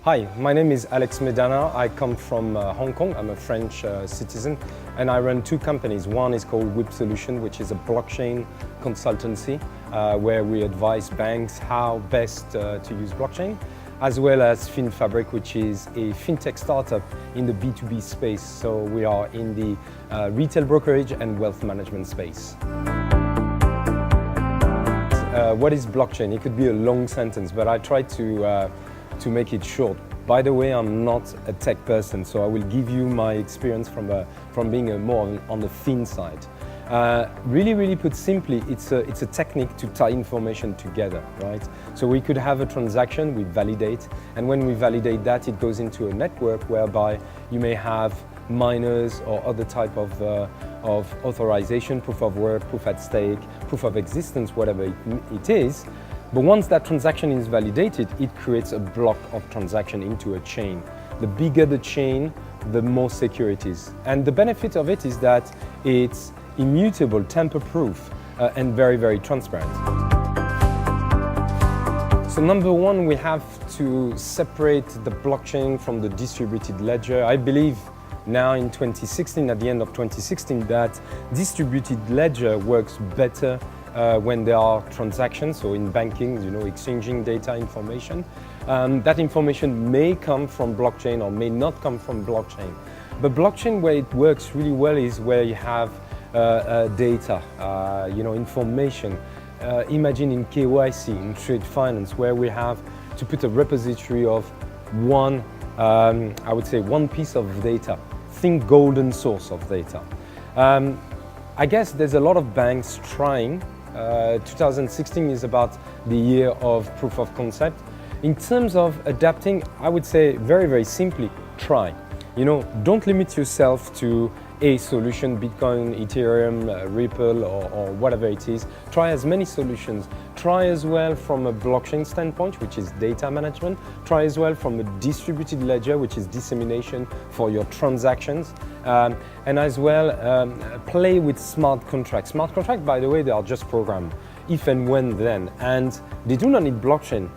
Hi, my name is Alex Medana. I come from Hong Kong. I'm a French citizen, and I run two companies. One is called Whip Solution, which is a blockchain consultancy where we advise banks how best to use blockchain, as well as FinFabrik, which is a fintech startup in the B2B space. So we are in the retail brokerage and wealth management space. What is blockchain? It could be a long sentence, but I try to make it short. By the way, I'm not a tech person, so I will give you my experience from being more on the fin side. Really put simply, it's a technique to tie information together, right? So we could have a transaction, we validate, and when we validate that, it goes into a network whereby you may have miners or other type of authorization, proof of work, proof at stake, proof of existence, whatever it is. But once that transaction is validated, it creates a block of transaction into a chain. The bigger the chain, the more secure it is. And the benefit of it is that it's immutable, tamper-proof, and very transparent. So number one, we have to separate the blockchain from the distributed ledger. I believe now in 2016, at the end of 2016, that distributed ledger works better when there are transactions, so in banking, exchanging data information. That information may come from blockchain or may not come from blockchain. But blockchain, where it works really well is where you have data, information. Imagine in KYC, in trade finance, where we have to put a repository of one piece of data. Think golden source of data. I guess there's a lot of banks trying. 2016 is about the year of proof of concept. In terms of adapting, I would say very simply, try. Don't limit yourself to a solution, Bitcoin, Ethereum, Ripple, or whatever it is. Try as many solutions. Try as well from a blockchain standpoint, which is data management. Try as well from a distributed ledger, which is dissemination for your transactions. And as well, play with smart contracts. Smart contracts, by the way, they are just programmed, if and when then. And they do not need blockchain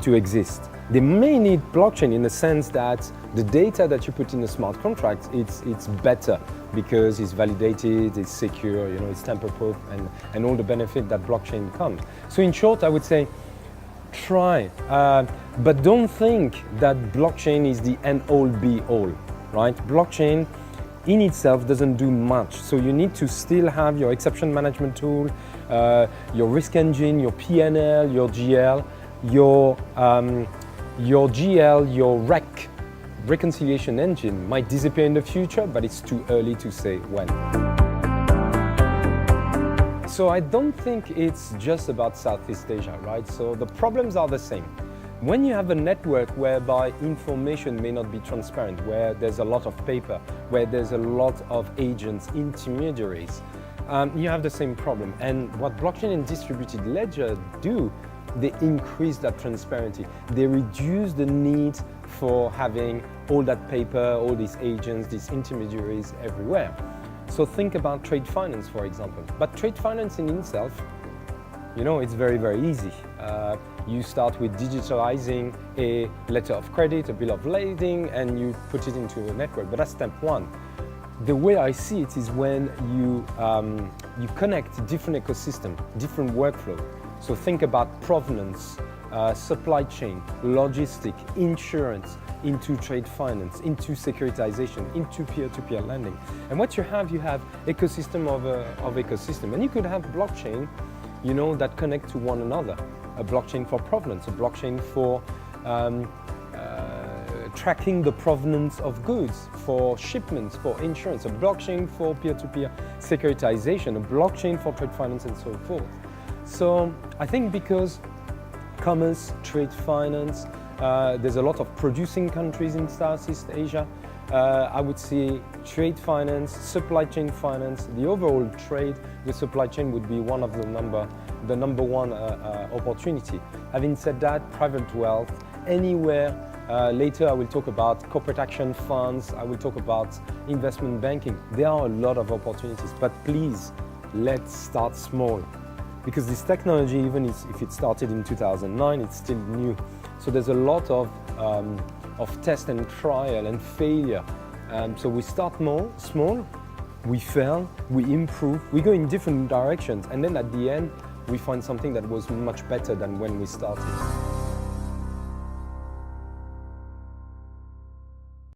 to exist. They may need blockchain in the sense that the data that you put in a smart contract, it's better because it's validated, it's secure, it's tamper-proof, and all the benefit that blockchain comes. So in short, I would say, try, but don't think that blockchain is the end-all be-all, right? Blockchain in itself doesn't do much, so you need to still have your exception management tool, your risk engine, your P&L, your GL, your GL, your reconciliation engine might disappear in the future, but it's too early to say when. So I don't think it's just about Southeast Asia, right? So the problems are the same. When you have a network whereby information may not be transparent, where there's a lot of paper, where there's a lot of agents, intermediaries, you have the same problem. And what blockchain and distributed ledger do, they increase that transparency. They reduce the need for having all that paper, all these agents, these intermediaries everywhere. So think about trade finance, for example. But trade finance in itself, it's very easy. You start with digitalizing a letter of credit, a bill of lading, and you put it into a network. But that's step one. The way I see it is when you connect different ecosystems, different workflow. So think about provenance, supply chain, logistic, insurance, into trade finance, into securitization, into peer-to-peer lending. And what you have ecosystem of ecosystem. And you could have blockchain, that connect to one another. A blockchain for provenance, a blockchain for tracking the provenance of goods, for shipments, for insurance, a blockchain for peer-to-peer securitization, a blockchain for trade finance, and so forth. So I think because commerce, trade finance, there's a lot of producing countries in Southeast Asia. I would say trade finance, supply chain finance, the overall trade, the supply chain would be one of the number one opportunity. Having said that, private wealth, anywhere. Later I will talk about corporate action funds, I will talk about investment banking. There are a lot of opportunities, but please, let's start small. Because this technology, even if it started in 2009, it's still new. So there's a lot of of test and trial and failure. So we start small, we fail, we improve, we go in different directions, and then at the end, we find something that was much better than when we started.